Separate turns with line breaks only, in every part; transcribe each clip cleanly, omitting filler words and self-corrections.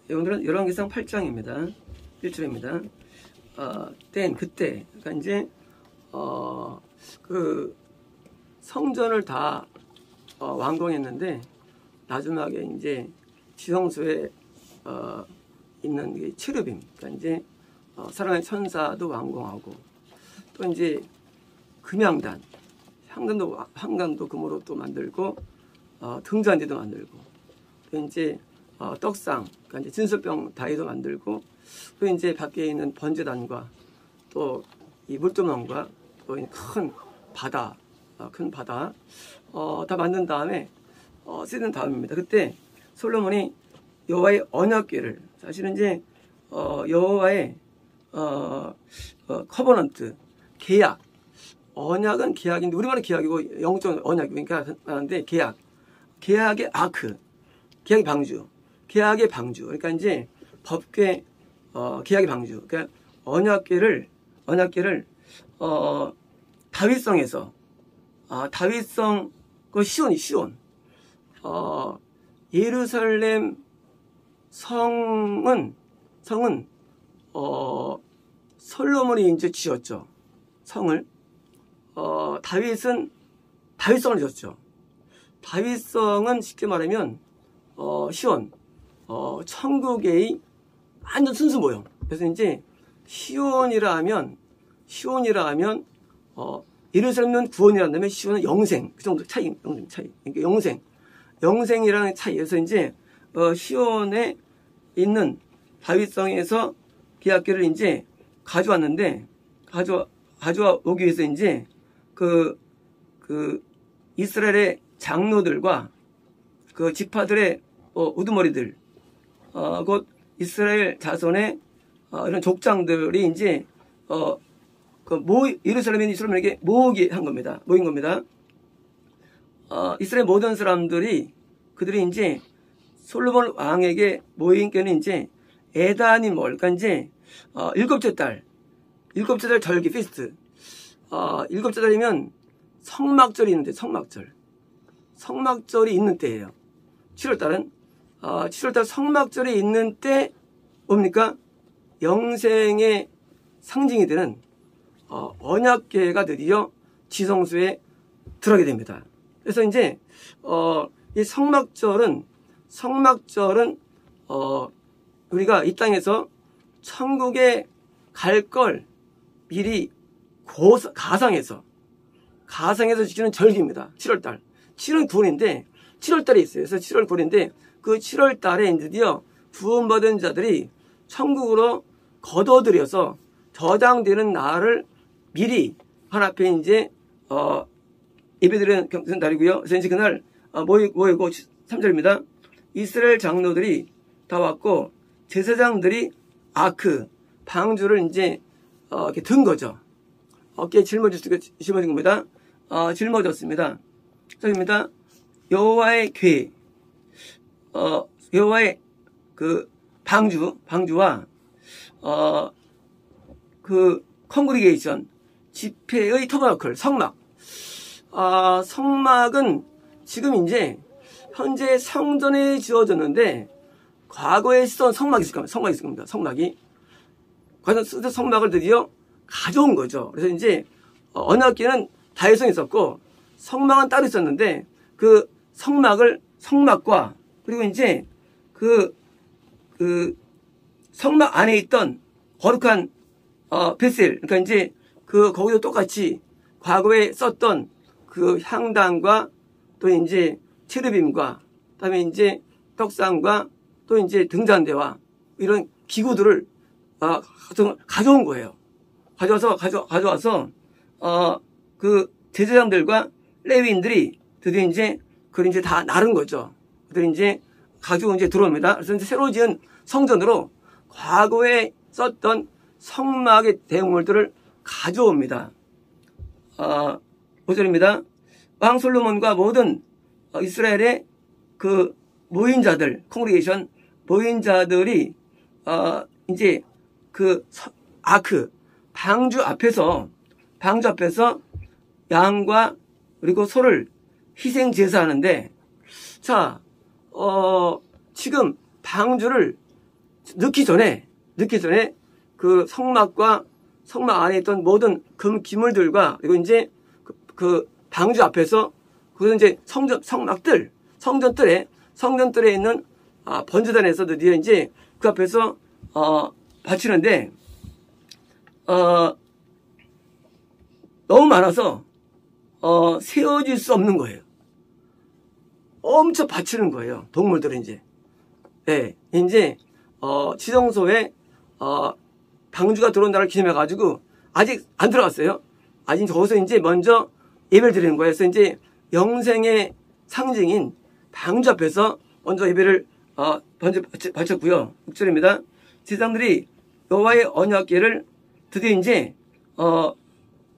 오늘은 열왕기상 8장입니다. 1절입니다. 그때, 그러니까 이제, 그 성전을 다 완공했는데, 마지막에 이제 지성소에 있는 체르빔, 그러니까 이제 사랑의 천사도 완공하고, 또 이제 금양단, 향단도 금으로 또 만들고, 등잔디도 만들고, 또 이제 떡상, 그러니까 이제 진설병 다이도 만들고, 또 이제 밖에 있는 번제단과 또 이 물두멍과 또 큰 바다, 다 만든 다음에 쓰는 다음입니다. 그때 솔로몬이 여호와의 언약궤를, 사실은 이제 여호와의 커버넌트, 계약, 언약은 계약인데 우리말은 계약이고 영적 언약이니까 하는데 계약의 아크, 계약의 방주, 그러니까 이제 법궤, 계약의 방주, 그러니까 언약궤를 다윗성에서, 다윗성 그 시온, 예루살렘 성은 솔로몬이 이제 지었죠. 성을. 다윗은 다윗성을 지었죠. 다윗성은 쉽게 말하면 시온, 천국의 완전 순수 모형. 그래서 이제 시온이라 하면 예루살렘은 구원이라는 다음에 시온은 영생, 그 정도 차이. 그러니까 영생이라는 차이. 그래서 이제 시온에 있는 다윗성에서 계약궤를 이제 가져왔는데, 가져오기 위해서 이제 그 이스라엘의 장로들과 그 지파들의 우두머리들, 곧 이스라엘 자손의 이런 족장들이 이제 예루살렘에게 모인 겁니다. 이스라엘 모든 사람들이 그들이 이제 솔로몬 왕에게 모인 게는 이제 에다니몰, 그러니까 이제 일곱째 달 절기 피스트, 일곱째 달이면 성막절이 있는데 성막절이 있는 때예요. 7월달은 7월달 성막절이 있는 때 뭡니까? 영생의 상징이 되는 언약궤가 드디어 지성소에 들어가게 됩니다. 그래서 이제 이 성막절은 우리가 이 땅에서 천국에 갈 걸 미리 가상해서 지키는 절기입니다. 7월달. 7월 9일인데 7월달에 있어요. 그래서 7월 9일인데 그 7월달에 드디어 구원받은 자들이 천국으로 거둬들여서 저장되는 날을 미리 하나님 앞에 이제 예배드리는 날이고요. 그래서 이제 그날 모이고 3절입니다. 이스라엘 장로들이 다 왔고 제사장들이 아크, 방주를 이제 이렇게 든 거죠. 어깨에 짊어진 겁니다. 짊어졌습니다. 저입니다. 여호와의 궤, 여호와의 그 방주와 그 컨그리게이션, 집회의 터버너클, 성막. 성막은 지금 이제 현재 성전에 지어졌는데 과거에 쓰던 성막이 있을 겁니다. 과거 쓰던 성막을 드디어 가져온 거죠. 그래서 이제 언약궤는 다윗성에 있었고 성막은 따로 있었는데 그 성막과 그리고 이제 그 성막 안에 있던 거룩한 베셀, 그러니까 이제 거기도 똑같이 과거에 썼던 그 향단과 또 이제 체르빔과 그다음에 이제 떡상과 또 이제 등잔대와 이런 기구들을 가져온 거예요. 가져와서 그 제사장들과 레위인들이 드디어 이제 그걸 이제 다 나른 거죠. 그들이 이제 가지고 이제 들어옵니다. 그래서 이제 새로 지은 성전으로 과거에 썼던 성막의 대물들을 가져옵니다. 5절입니다. 왕 솔로몬과 모든 이스라엘의 그 모인 자들, 콩그리게이션 모인 자들이 이제 그 아크 방주 앞에서 양과 그리고 소를 희생 제사하는데, 자, 지금 방주를 넣기 전에 그 성막과 성막 안에 있던 모든 금 기물들과 그리고 이제 그 방주 앞에서 그것은 이제 성전뜰에 있는 번제단에서 드디어 이제 그 앞에서 바치는데 너무 많아서 세워질 수 없는 거예요. 엄청 바치는 거예요. 동물들은 이제. 네, 이제 지성소에 방주가 들어온 날을 기념해 가지고 아직 안 들어갔어요. 아직 거기서 이제 먼저 예배를 드리는 거예요. 그래서 이제 영생의 상징인 방주 앞에서 먼저 예배를 먼저 바쳤고요. 6절입니다. 제사장들이 여호와의 언약궤를 드디어 이제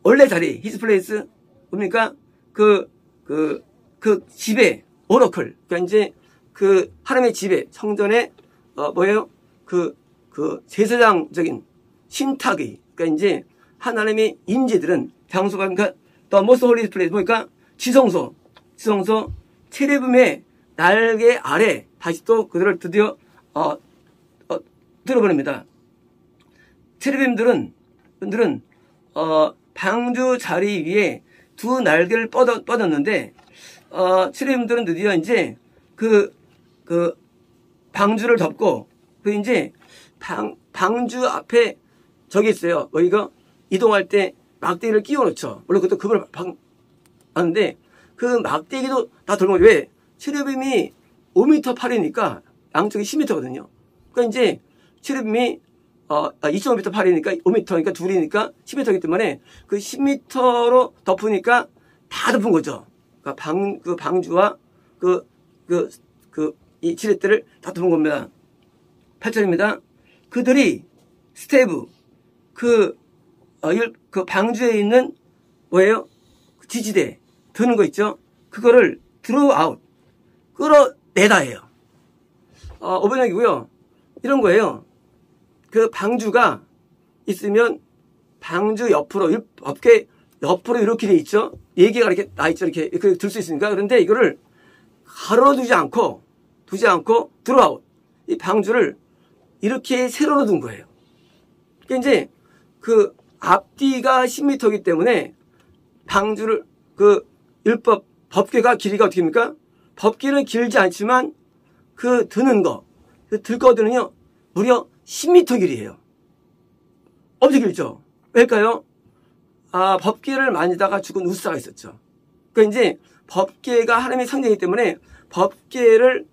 원래 자리 히스 플레이스 뭡니까? 그 집에 오러클, 그러니까 이제 그 하나님의 집에 성전에 뭐예요? 그 제사장적인 신탁의, 그러니까 이제 하나님의 임재들은 장소가, 그러니까 더 모스트 홀리 플레이스 보니까 지성소 체르빔의 날개 아래 다시 또 그들을 드디어 들어보냅니다. 체르빔들은 방주 자리 위에 두 날개를 뻗었는데 체르빔들은 드디어 이제 그 방주를 덮고 그 이제 방주 앞에 저기 있어요. 이거 이동할 때 막대기를 끼워 놓죠. 물론 그것도 금을 하는데 그 막대기도 다 들고 왜? 체르빔이 5m 팔이니까 양쪽이 10m거든요. 그러니까 이제 체르빔이 2.5m 팔이니까 5m니까 둘이니까 10m이기 때문에 그 10m로 덮으니까 다 덮은 거죠. 그러니까 그 방주와 이 지렛대를 다 덮은 겁니다. 8절입니다. 그들이 스테브 그 방주에 있는 뭐예요? 지지대 드는 거 있죠? 그거를 드로우아웃 끌어내다 해요. 5번역이고요. 이런 거예요. 그 방주가 있으면 방주 옆으로 업계 옆으로 이렇게 돼 있죠. 4개가 이렇게 나 있죠. 이렇게 들 수 있으니까. 그런데 이거를 가로두지 않고 드로우아웃 이 방주를 이렇게 세로로 둔 거예요. 그러니까 이제 그 앞뒤가 10m이기 때문에 방주를 그 율법 법궤가 길이가 어떻게 됩니까? 법궤는 길지 않지만 그 드는 거, 그 들 거드는요 무려 10m 길이에요. 엄청 길죠? 왜일까요? 법궤를 만지다가 죽은 우사가 있었죠. 그러니까 이제 법궤가 하나님의 상징이기 때문에 법궤를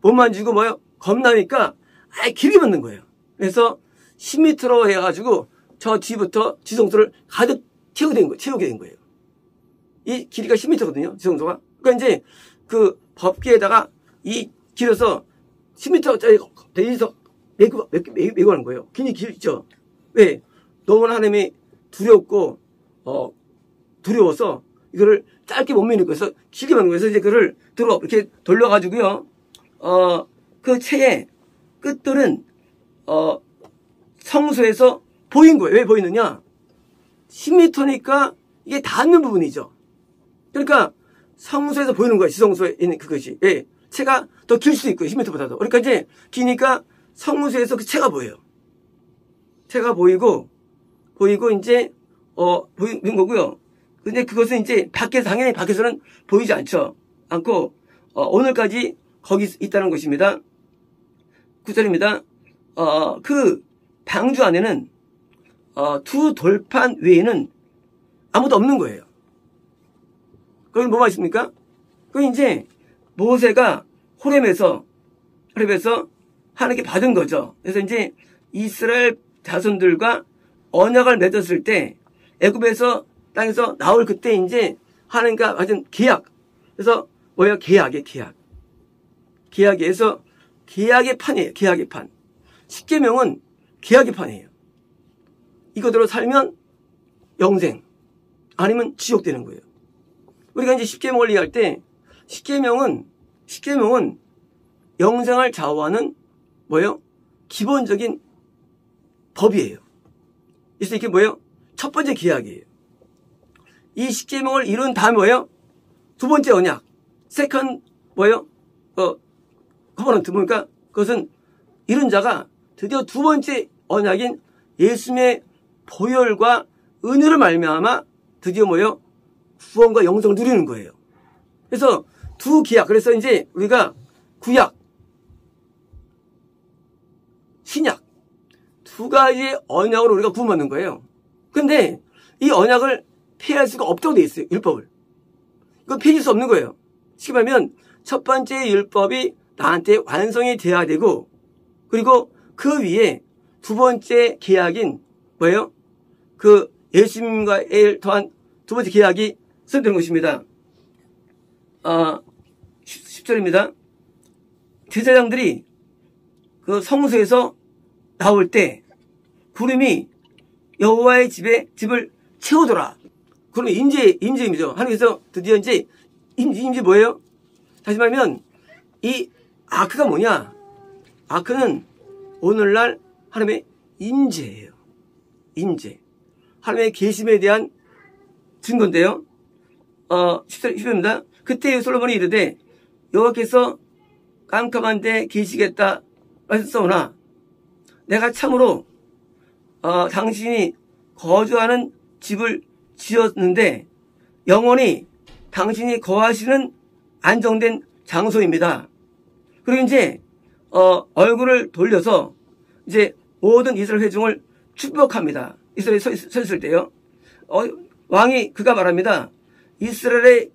못 만지고 겁나니까 길게 만든 거예요. 그래서 10m로 해가지고 저 뒤부터 지성소를 가득 채우게 된 거예요. 이 길이가 10m거든요, 지성소가. 그러니까 이제 그 법궤에다가 이 길어서 10m짜리 대리석 메고 하는 거예요. 굉장히 길죠? 왜? 너무나 하나님이 두려워서 이거를 짧게 못 미는 거여서 길게 만든 거예요. 그래서 이제 그를 이렇게 돌려가지고요, 그 채의 끝들은, 성소에서 보인 거예요. 왜 보이느냐? 10m니까 이게 닿는 부분이죠. 그러니까 성소에서 보이는 거예요. 지성소에 있는 그것이. 예. 채가 더 길 수도 있고요. 10m보다도. 그러니까 이제 기니까 성소에서 그 채가 보여요. 채가 보이고 이제, 보이는 거고요. 근데 그것은 이제 당연히 밖에서는 보이지 않고, 오늘까지 거기 있다는 것입니다. 9절입니다. 그 방주 안에는, 두 돌판 외에는 아무도 없는 거예요. 거기 뭐가 있습니까? 그 이제 모세가 호렙에서 하나님께 받은 거죠. 그래서 이제 이스라엘 자손들과 언약을 맺었을 때 애굽에서 땅에서 나올 그때 이제 하나님과 맺은 계약. 그래서 뭐예요? 계약이에요. 계약에서 계약의 판이에요. 계약의 판. 십계명은 계약의 판이에요. 이거대로 살면 영생, 아니면 지옥 되는 거예요. 우리가 이제 십계명을 이해할 때 십계명은 영생을 좌우하는 뭐예요? 기본적인 법이에요. 그래서 이게 뭐예요? 첫 번째 계약이에요. 이 십계명을 이룬 다음에 뭐예요? 두 번째 언약. 세컨 뭐예요? 커버넌트. 그러니까 그것은 이룬 자가 드디어 두 번째 언약인 예수님의 보혈과 은혜로 말미암아 드디어 뭐예요? 구원과 영생을 누리는 거예요. 그래서 두 기약, 그래서 이제 우리가 구약, 신약 두 가지의 언약으로 우리가 구원받는 거예요. 근데 이 언약을 폐할 수가 없다고 돼 있어요. 율법을. 이거 폐할 수 없는 거예요. 쉽게 말하면 첫 번째 율법이 나한테 완성이 돼야 되고, 그리고 그 위에 두 번째 계약인 뭐예요? 그 예수님과의 더한 두 번째 계약이 선택된 것입니다. 10절입니다. 제사장들이 그 성소에서 나올 때 구름이 여호와의 집을 채우더라. 그러면 임재임이죠. 하나님께서 드디어 이제 임재 뭐예요? 다시 말하면 이 아크가 뭐냐? 아크는 오늘날 하나님의 임재예요. 임재. 하나님의 계심에 대한 증거인데요. 10절입니다. 그때 솔로몬이 이르되 여호와께서 깜깜한데 계시겠다 하셨사오나 내가 참으로 당신이 거주하는 집을 지었는데 영원히 당신이 거하시는 안정된 장소입니다. 그리고 이제 얼굴을 돌려서 이제 모든 이스라엘 회중을 축복합니다. 이스라엘에 서 있을 때요. 왕이 그가 말합니다. 이스라엘의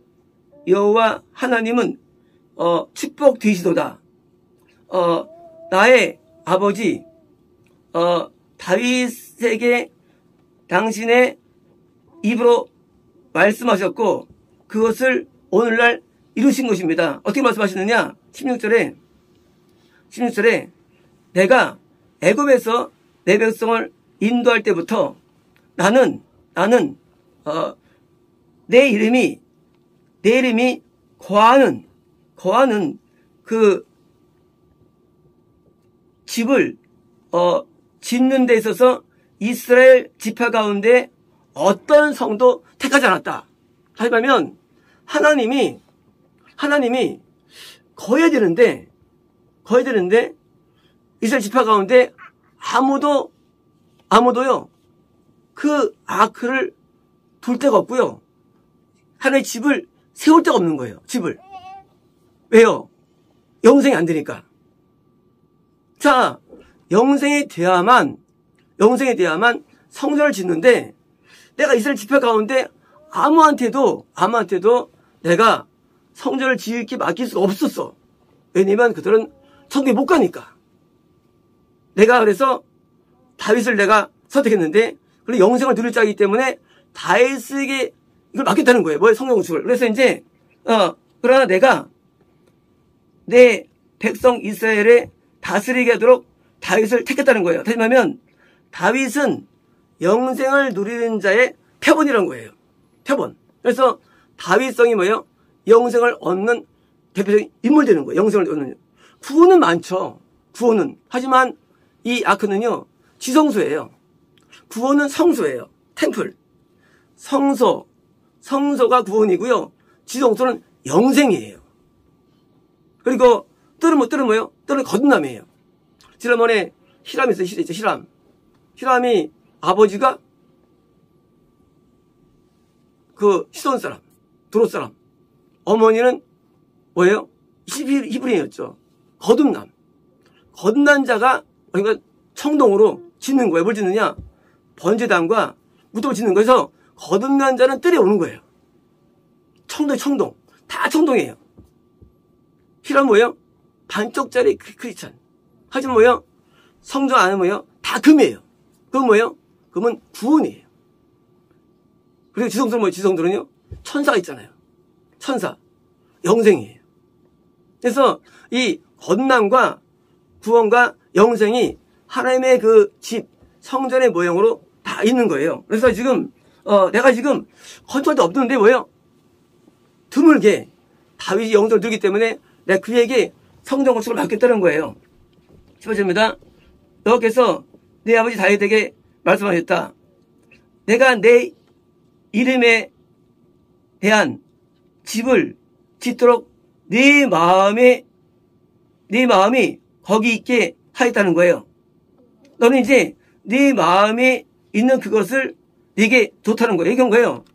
여호와 하나님은 축복되시도다. 나의 아버지 다윗에게 당신의 입으로 말씀하셨고 그것을 오늘날 이루신 것입니다. 어떻게 말씀하시느냐? 16절에 내가 애굽에서 내 백성을 인도할 때부터 나는 내 이름이 거하는 그 집을 짓는 데 있어서 이스라엘 지파 가운데 어떤 성도 택하지 않았다. 다시 말하면 하나님이 거해야 되는데 이스라엘 지파 가운데 아무도요 그 아크를 둘 데가 없고요. 하나의 집을 세울 데가 없는 거예요. 집을. 왜요? 영생이 안 되니까. 자, 영생이 돼야만 성전을 짓는데 내가 이스라엘 지파 가운데 아무한테도 내가 성전을 짓게 맡길 수가 없었어. 왜냐면 그들은 천국에 못 가니까. 내가 그래서 다윗을 내가 선택했는데 그리고 영생을 누릴 자이기 때문에 다윗에게 이걸 맡겼다는 거예요. 뭐예요? 성령 구축을. 그래서 이제 그러나 내가 내 백성 이스라엘에 다스리게 하도록 다윗을 택했다는 거예요. 다시 말하면 다윗은 영생을 누리는 자의 표본이라는 거예요. 표본. 그래서 다윗성이 뭐예요? 영생을 얻는 대표적인 인물이 되는 거예요. 영생을 얻는. 구원은 많죠. 구원은. 하지만 이 아크는요. 지성소예요. 구원은 성소예요. 템플. 성소가 구원이고요. 지성소는 영생이에요. 그리고 뜰은 뭐예요? 뜰은 거듭남이에요. 지난번에 히람이 있어요. 히람이 아버지가 그 시돈 사람, 두롯 사람. 어머니는 뭐예요? 히브리인이었죠. 거듭난 자가 그러니까 청동으로 짓는 거예요. 뭘 짓느냐? 번제단과 무덤을 짓는 거에서 거듭난 자는 뜰에 오는 거예요. 청동. 다 청동이에요. 히람 뭐예요? 반쪽짜리 크리스찬. 하지만 뭐예요? 성전 안에 뭐예요? 다 금이에요. 그건 뭐예요? 금은 구원이에요. 그리고 지성들은 뭐예요? 지성들은요? 천사가 있잖아요. 천사. 영생이에요. 그래서 이 거듭남과 구원과 영생이 하나님의 그 집, 성전의 모형으로 다 있는 거예요. 그래서 지금 내가 지금 컨트롤도 없는데 뭐예요? 드물게 다윗이 영생을 누리기 때문에 내가 그에게 성전 건축을 맡겼다는 거예요. 15절입니다. 여호와께서 내 아버지 다윗에게 말씀하셨다. 내가 내 이름에 대한 집을 짓도록 네 마음이 거기 있게 하였다는 거예요. 너는 이제 네 마음에 있는 그것을 네게 좋다는 거예요. 얘기한 거예요.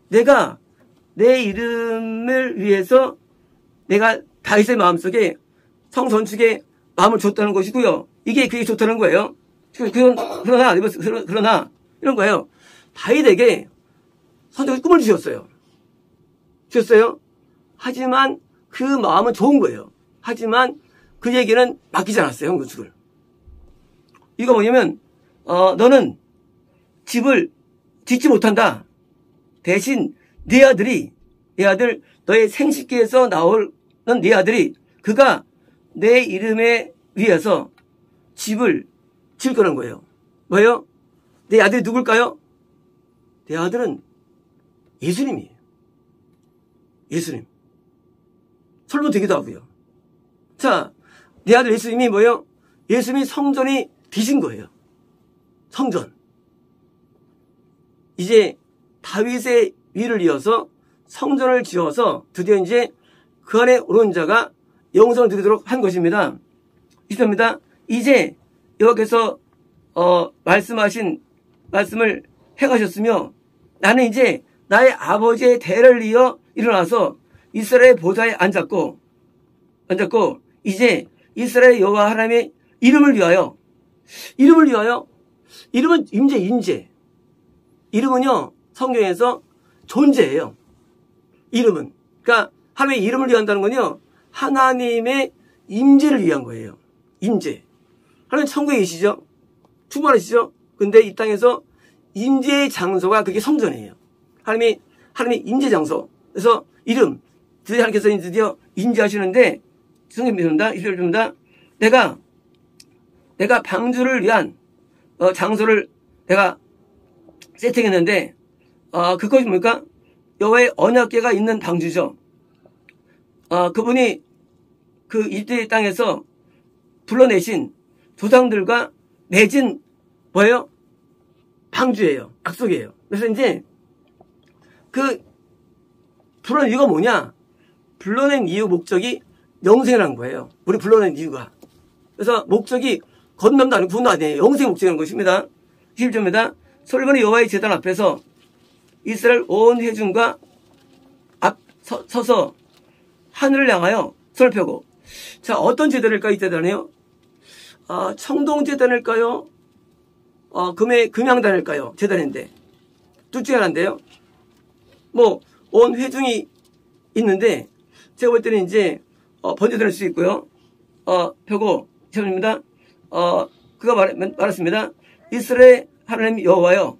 내가 내 이름을 위해서 내가 다윗의 마음속에 성전축에 마음을 줬다는 것이고요. 이게 그게 좋다는 거예요. 그러나 이런 거예요. 다윗에게 선택의 꿈을 주셨어요. 하지만 그 마음은 좋은 거예요. 하지만 그에게는 맡기지 않았어요. 건축을. 이거 뭐냐면 너는 집을 짓지 못한다. 대신 네 아들 너의 생식기에서 나오는 네 아들이 그가 내 이름에 위해서 집을 지을 거라는 거예요. 뭐예요? 내 아들이 누굴까요? 내 아들은 예수님이에요. 예수님. 설교 되기도 하고요. 자, 내 아들 예수님이 뭐예요? 예수님이 성전이 되신 거예요. 성전. 이제 다윗의 위를 이어서 성전을 지어서 드디어 이제 그 안에 오른 자가 영생을 누리도록 한 것입니다. 20절입니다. 이제 여호와께서 말씀하신 말씀을 행하셨으며 나는 이제 나의 아버지의 대를 이어 일어나서 이스라엘의 보좌에 앉았고 이제 이스라엘 여호와 하나님의 이름을 위하여 이름은 인재 이름은요 성경에서 존재예요. 이름은 그러니까 하나님의 이름을 위한다는 건요 하나님의 임재를 위한 거예요. 임재. 하나님 천국에 계시죠? 충만하시죠? 근데 이 땅에서 임재의 장소가 그게 성전이에요. 하나님의 임재 장소. 그래서 이름 드디어 하나님께서 드디어 임재하시는데 성경 믿습니다. 20절입니다. 내가 방주를 위한 장소를 내가 세팅했는데 그것이 뭡니까? 여호와의 언약궤가 있는 방주죠. 그분이 그 이스라엘 땅에서 불러내신 조상들과 맺은 뭐예요? 방주예요. 약속이에요. 그래서 이제 그 불러낸 이유가 뭐냐? 불러낸 이유 목적이 영생이라는 거예요. 우리 불러낸 이유가. 그래서 목적이 건남도 아니고 구원도 아니에요. 영생의 목적이라는 것입니다. 21절입니다. 솔로몬이 여호와의 제단 앞에서 이스라엘 온 회중과 서서 하늘을 향하여 손을 펴고 자 어떤 제단일까요? 이 제단이요? 청동제단일까요? 금양단일까요? 제단인데 둘 중에 하나인데요. 뭐 온 회중이 있는데 제가 볼 때는 이제 번제될 수 있고요. 펴고 제단입니다. 그가 말했습니다. 이스라엘 하나님 여호와여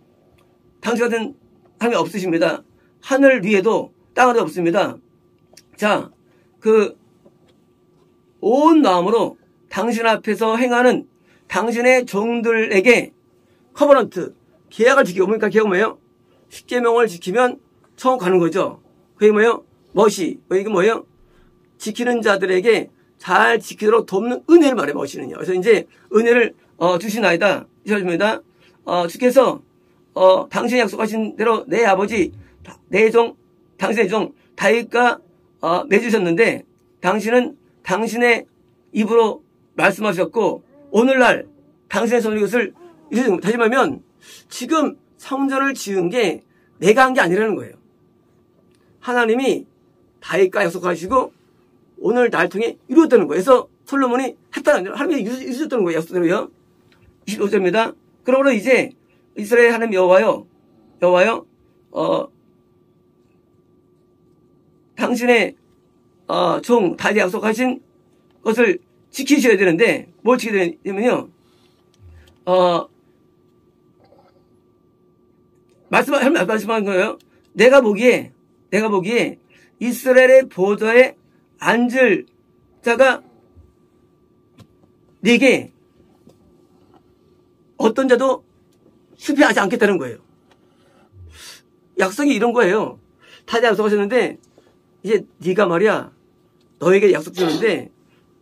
당신 같은 하나님이 없으십니다. 하늘 위에도 땅 아래도 없습니다. 자, 온 마음으로 당신 앞에서 행하는 당신의 종들에게 커버넌트, 계약을 지키고, 그러니까 계약은 뭐예요? 십계명을 지키면 천국 가는 거죠. 그게 뭐예요? 이게 뭐예요? 지키는 자들에게 잘 지키도록 돕는 은혜를 말해요, 머시는요. 그래서 이제 은혜를 주시나이다. 이사입니다. 주께서 당신이 약속하신 대로 내 아버지 당신의 종 다윗과 맺으셨는데 당신은 당신의 입으로 말씀하셨고 오늘날 당신의 손으로 이것을 다시 말하면 지금 성전을 지은 게 내가 한 게 아니라는 거예요. 하나님이 다윗과 약속하시고 오늘 날 통해 이루었다는 거예요. 그래서 솔로몬이 했다는 거예요. 하나님이 이루셨다는 거예요. 약속대로요. 25절입니다. 그러므로 이제 이스라엘 하나님 여호와여 당신의 종 다윗이 약속하신 것을 지키셔야 되는데 뭘 지켜야 되냐면요. 말씀한 거예요. 내가 보기에 이스라엘의 보좌에 앉을 자가 네게 어떤 자도 실패하지 않겠다는 거예요. 약속이 이런 거예요. 다윗이 약속하셨는데 이제 네가 말이야 너에게 약속 주는데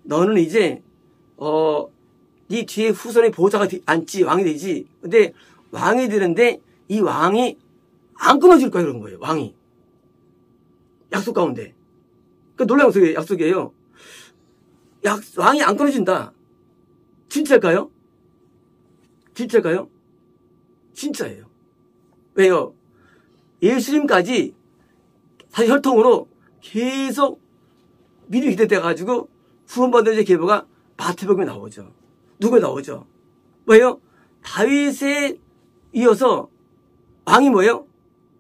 너는 이제 네 뒤에 후손의 보좌가 앉지 왕이 되지. 근데 왕이 되는데 이 왕이 안 끊어질 거야 그런 거예요. 왕이 약속 가운데. 그 놀라운 약속이에요. 왕이 안 끊어진다. 진짜일까요? 진짜일까요? 진짜예요. 왜요? 예수님까지 사실 혈통으로 계속 믿음이 기대돼가지고 구원받은 이제 계보가 마태복음에 나오죠. 누구에 나오죠? 뭐예요? 다윗에 이어서 왕이 뭐예요?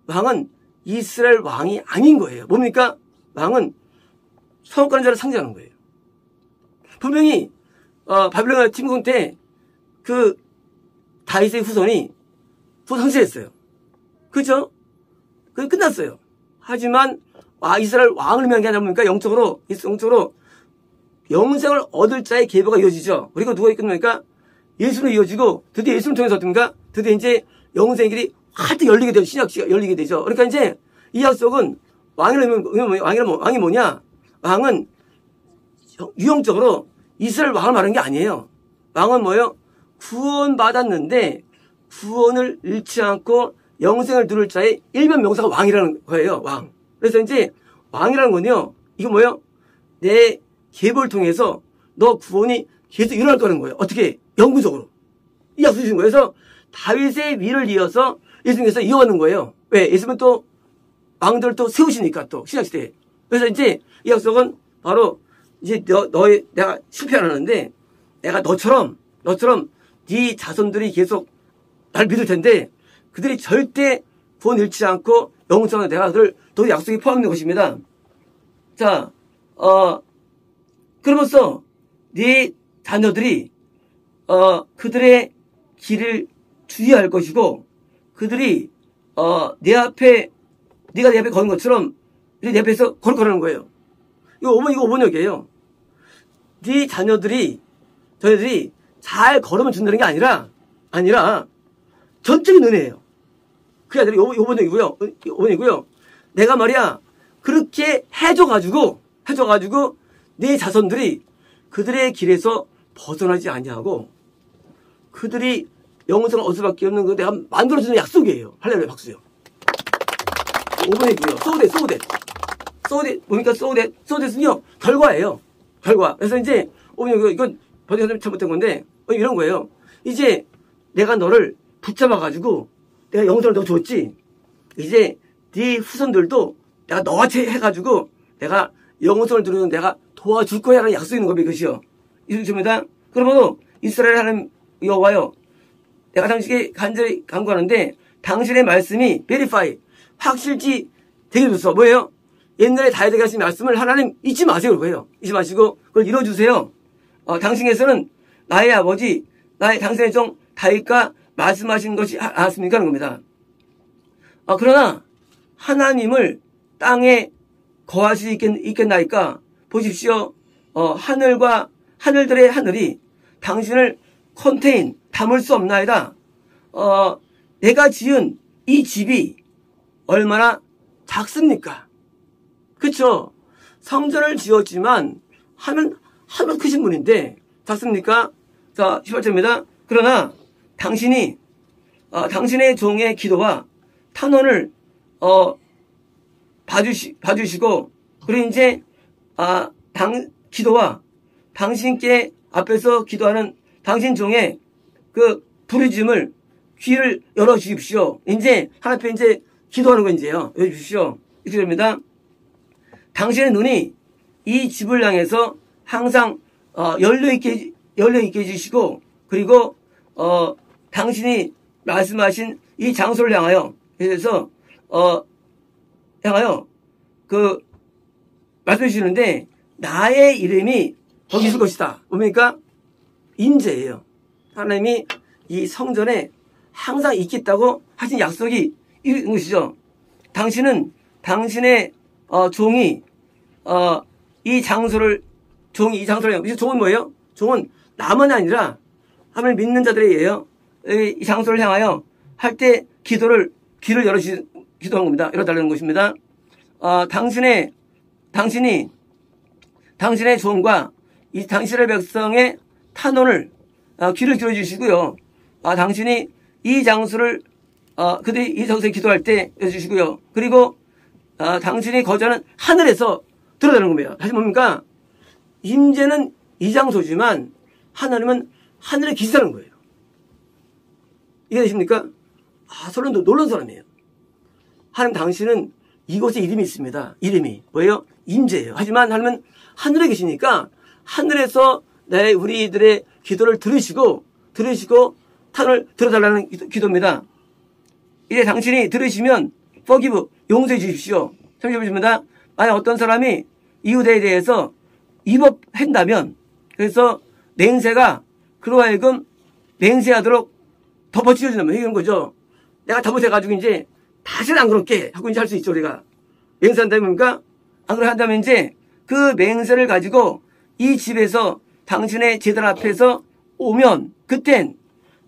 왕은 이스라엘 왕이 아닌 거예요. 뭡니까? 왕은 서원가는 자를 상징하는 거예요. 분명히 바빌론 침공 때 그 다윗의 후손이 상실했어요. 그렇죠? 그게 끝났어요. 하지만 이스라엘 왕을 위한 게 아니라 뭡니까? 영적으로 영생을 얻을 자의 계보가 이어지죠. 그리고 누가 끝납니까? 예수로 이어지고 드디어 예수를 통해서 어떻습니까? 드디어 이제 영생의 길이 활짝 열리게 되죠. 신약시가 열리게 되죠. 그러니까 이제 이 약속은 왕이 뭐냐? 왕은 유형적으로 이스라엘 왕을 말하는 게 아니에요. 왕은 뭐예요? 구원받았는데 구원을 잃지 않고 영생을 누릴 자의 일반 명사가 왕이라는 거예요. 왕. 그래서 이제 왕이라는 건요. 이거 뭐예요? 내 계보를 통해서 너 구원이 계속 일어날 거라는 거예요. 어떻게? 영구적으로. 이 약속이 주신 거예요. 그래서 다윗의 위를 이어서 예수님께서 이어가는 거예요. 왜? 예수님은 또 왕들을 또 세우시니까 또 신약시대에. 그래서 이제 이 약속은 바로 이제 내가 실패 안 하는데 내가 너처럼 네 자손들이 계속 날 믿을 텐데 그들이 절대 구원 잃지 않고 영생을 내가 그들 또 약속이 포함된 것입니다. 자, 그러면서 네 자녀들이 그들의 길을 주의할 것이고 그들이 네가 내 앞에 거는 것처럼 내 앞에서 거룩하라는 거예요. 이거 5번역이에요. 네 저희들이 잘 걸으면 준다는 게 아니라 전적인 은혜예요. 그게 아니라 5번역이고요. 내가 말이야 그렇게 해줘가지고 네 자손들이 그들의 길에서 벗어나지 아니하고 그들이 영생을 얻을 수밖에 없는 거 내가 만들어주는 약속이에요. 할렐루야 박수요. 5번이고요. 소우댓 뭡니까? 소우댓은요 결과예요. 결과. 그래서 이제 5번이고요. 이건 번역이 잘못된 건데 이런 거예요. 이제 내가 너를 붙잡아가지고 내가 영생을 너 줬지. 이제 네 후손들도 내가 너같이 해가지고 내가 영생을 누리는 내가 도와줄 거야 라는 약속이 있는 겁니다. 이것이요. 이렇습니다. 그러므로 이스라엘 하나님 여호와여 내가 당신에게 간절히 간구하는데 당신의 말씀이 베리파이 확실히 되게 해줘서 뭐예요? 옛날에 다윗에게 하신 말씀을 하나님 잊지 마세요. 그거예요. 잊지 마시고 그걸 이뤄주세요. 당신께서는 나의 아버지 당신의 종 다윗과 말씀하신 것이 않았습니까? 하는 겁니다. 그러나 하나님을 땅에 거할 수 있겠나이까? 보십시오. 하늘들의 하늘이 당신을 담을 수 없나이다. 내가 지은 이 집이 얼마나 작습니까? 그쵸? 성전을 지었지만 하늘 크신 분인데 작습니까? 자, 18절입니다. 그러나 당신의 종의 기도와 탄원을 봐주시고 그리고 이제 기도와 당신께 앞에서 기도하는 당신 종의 그 부르짖음을 귀를 열어 주십시오. 이제 하나님 앞에 이제 기도하는 거 이제요. 열어 주십시오. 이렇게 됩니다. 당신의 눈이 이 집을 향해서 항상 열려 있게 해주시고 그리고 당신이 말씀하신 이 장소를 향하여 그래서 그 말씀해 주시는데 나의 이름이 거기 있을 것이다. 뭡니까? 임재예요. 하나님이 이 성전에 항상 있겠다고 하신 약속이 있는 것이죠. 당신의 종이 이 장소를 종은 뭐예요? 종은 나만 아니라 하나님을 믿는 자들이에요. 이 장소를 향하여 할 때 귀를 열어주시 기도하는 겁니다. 열어달라는 것입니다. 당신의 종과 이 당신의 백성의 탄원을 귀를 기울여 주시고요. 당신이 이 장소를 그들이 이 장소에 기도할 때 해주시고요. 그리고 당신이 거주하는 하늘에서 들어다는 겁니다. 다시 뭡니까? 임재는 이 장소지만 하나님은 하늘에 계시다는 거예요. 이해되십니까? 솔로몬도 놀란 사람이에요. 하나님 당신은 이곳에 이름이 있습니다. 이름이 뭐예요? 임재예요. 하지만 하나님은 하늘에 계시니까 하늘에서 우리들의 기도를 들으시고 탄을 들어달라는 기도입니다. 이제 당신이 들으시면 forgive, 용서해 주십시오. 참조해보십니다. 만약 어떤 사람이 이웃에 대해서 위법한다면, 그래서 맹세가 그로 하여금 맹세하도록 덮어씌워준다면 이런 거죠. 내가 잘못해가지고 이제 다시는 안 그렇게 하고 이제 할 수 있죠. 우리가 맹세한다면 뭡니까? 안 그렇게 한다면 이제 그 맹세를 가지고 이 집에서 당신의 제단 앞에서 오면 그땐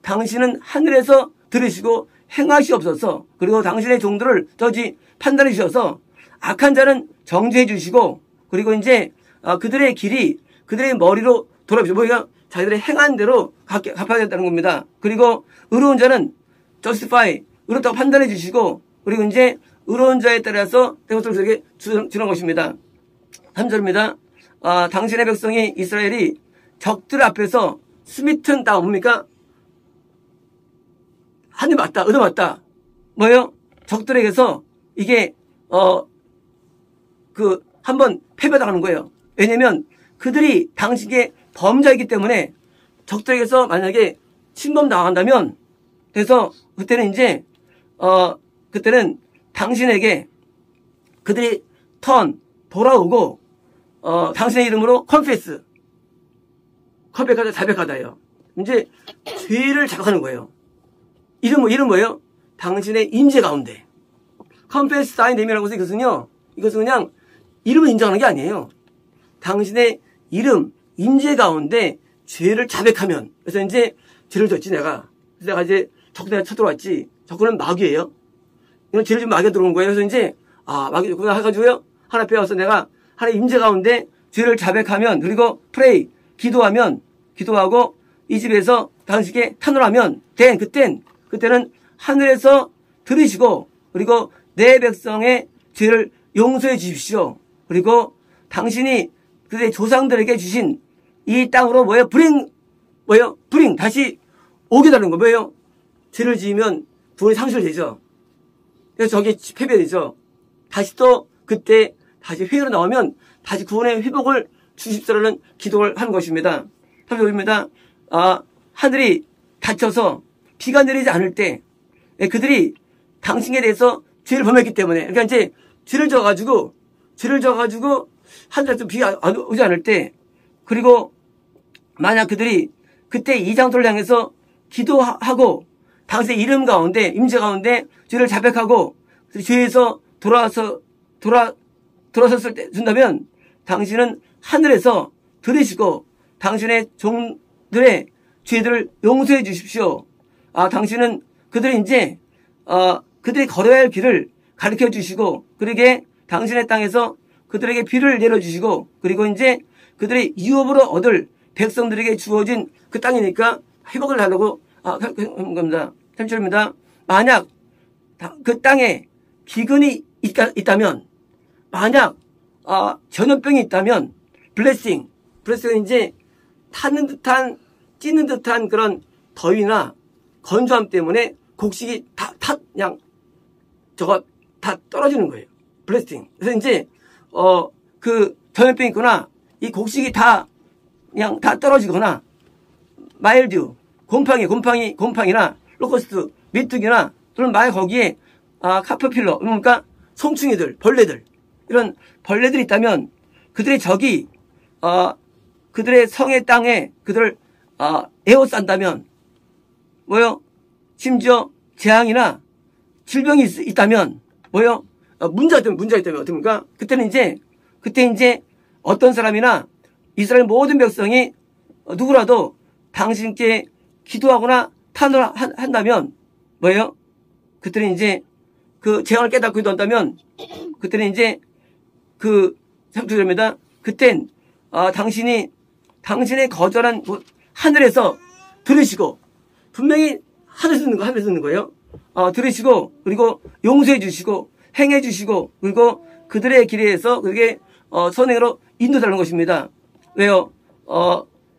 당신은 하늘에서 들으시고 행하시옵소서. 그리고 당신의 종들을 저지 판단해 주셔서 악한 자는 정죄해 주시고, 그리고 이제 그들의 길이 그들의 머리로 돌아오시고, 뭐야? 자기들의 행한 대로 갚아야겠다는 겁니다. 그리고 의로운 자는 justify, 의롭다고 판단해 주시고, 그리고 이제 의로운 자에 따라서 대것을 그에게 주는 것입니다. 3절입니다. 당신의 백성이 이스라엘이 적들 앞에서 스미튼 다운, 뭡니까? 한 대 맞다, 얻어맞다. 뭐예요? 적들에게서 이게, 한번 패배당하는 거예요. 왜냐면 그들이 당신의 범죄이기 때문에 적들에게서 만약에 침범당한다면, 그래서 그때는 이제, 그때는 당신에게 그들이 돌아오고, 당신의 이름으로 컴백하다, 자백하다예요. 이제 죄를 자백하는 거예요. 이름 뭐예요? 당신의 임재 가운데. confess thy name이라고 해서 이것은 그냥 이름을 인정하는 게 아니에요. 당신의 이름, 임재 가운데 죄를 자백하면, 그래서 이제 죄를 졌지 내가. 그래서 내가 이제 적군에 쳐들어왔지. 적군은 마귀예요. 이건 죄를 지금 마귀가 들어온 거예요. 그래서 이제 마귀구나 해가지고요. 하나 빼와서 내가 하나의 임재 가운데 죄를 자백하면, 그리고 pray, 기도하고 이 집에서 당신께 탄원하면 그때는 하늘에서 들으시고, 그리고 내 백성의 죄를 용서해 주십시오. 그리고 당신이 그들의 조상들에게 주신 이 땅으로 브링 다시 오게 되는 거 뭐예요? 죄를 지으면 구원이 상실되죠. 그래서 저게 패배되죠. 다시 또 그때 다시 회개로 나오면 다시 구원의 회복을 주십시오라는 기도를 하는 것입니다. 35입니다. 하늘이 닫혀서 비가 내리지 않을 때 그들이 당신에 대해서 죄를 범했기 때문에, 그러니까 이제 죄를 져가지고 하늘에서 비가 오지 않을 때, 그리고 만약 그들이 그때 이 장소를 향해서 기도하고 당신의 이름 가운데, 임재 가운데 죄를 자백하고 죄에서 돌아섰을 때 준다면 당신은 하늘에서 들으시고 당신의 종들의 죄들을 용서해 주십시오. 당신은 그들이 이제 그들이 걸어야 할 길을 가르쳐 주시고, 그러게 당신의 땅에서 그들에게 비를 내려주시고, 그리고 이제 그들의 유업으로 얻을 백성들에게 주어진 그 땅이니까 회복을 하려고 하는 겁니다. 3절입니다. 만약 그 땅에 기근이 있다면, 만약 전염병이 있다면, 블레싱은 이제 타는 듯한, 찌는 듯한 그런 더위나 건조함 때문에 곡식이 그냥 다 떨어지는 거예요. 블레싱. 그래서 이제 그 전염병이 있거나 이 곡식이 그냥 다 떨어지거나, 마일듀, 곰팡이나 로커스트, 메뚜기나, 또는 만약 거기에 카터필러, 그러니까 송충이들, 벌레들, 이런 벌레들이 있다면 그들의 적이 그들의 성의 땅에 그들을 에워싼다면, 심지어 재앙이나 질병이 있다면, 문제가 있다면 어떻습니까? 그때 이제 어떤 사람이나 이스라엘 모든 백성이 누구라도 당신께 기도하거나 탄원한다면, 그때는 이제 그 재앙을 깨닫고 기도한다면, 그때는 이제 상투절입니다. 그땐 당신의 거절한 하늘에서 들으시고, 분명히 하늘에서 듣는 거예요. 들으시고, 그리고 용서해 주시고, 행해 주시고, 그리고 그들의 길에서 그게 선행으로 인도하는 것입니다. 왜요?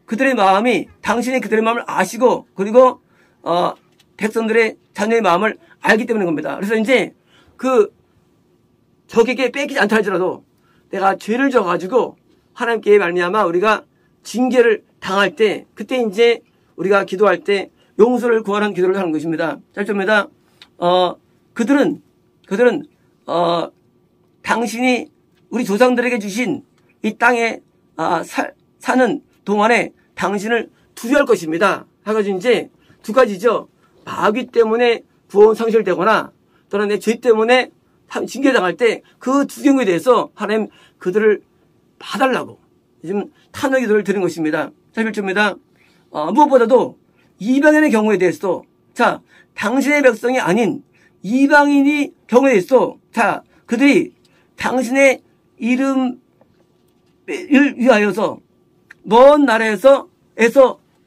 그들의 마음이, 당신이 그들의 마음을 아시고, 그리고 백성들의 자녀의 마음을 알기 때문인 겁니다. 그래서 이제 적에게 뺏기지 않다 할지라도 내가 죄를 져가지고 하나님께 말미암아 우리가 징계를 당할 때 그때 이제 우리가 기도할 때 용서를 구하는 기도를 하는 것입니다. 짧습니다. 그들은 당신이 우리 조상들에게 주신 이 땅에 사는 동안에 당신을 두려워할 것입니다. 하가지고 이제 두 가지죠. 마귀 때문에 구원 상실되거나 또는 내 죄 때문에 징계당할 때 그 두 경우에 대해서 하나님 그들을 봐달라고 지금 탄원 기도를 드린 것입니다. 자, 1절입니다. 무엇보다도 이방인의 경우에 대해서도 자, 당신의 백성이 아닌 이방인이 경우에 대해서도 자, 그들이 당신의 이름을 위하여서 먼 나라에서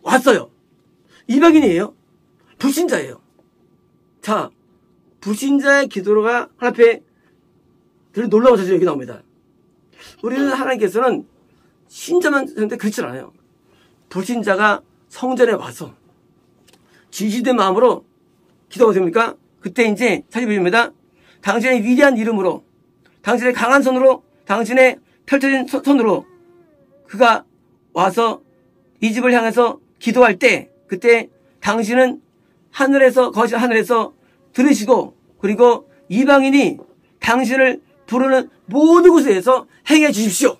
왔어요. 이방인이에요. 불신자예요. 자, 불신자의 기도가 하나님 앞에 늘 놀라운 사실이 여기 나옵니다. 우리는 하나님께서는 신자만 하는데 그렇지 않아요. 불신자가 성전에 와서 진실된 마음으로 기도가 됩니까? 그때 이제 찾아보십니다. 당신의 위대한 이름으로, 당신의 강한 손으로, 당신의 펼쳐진 손으로 그가 와서 이 집을 향해서 기도할 때 그때 당신은 거실 하늘에서 들으시고 그리고 이방인이 당신을 부르는 모든 곳에서 행해 주십시오.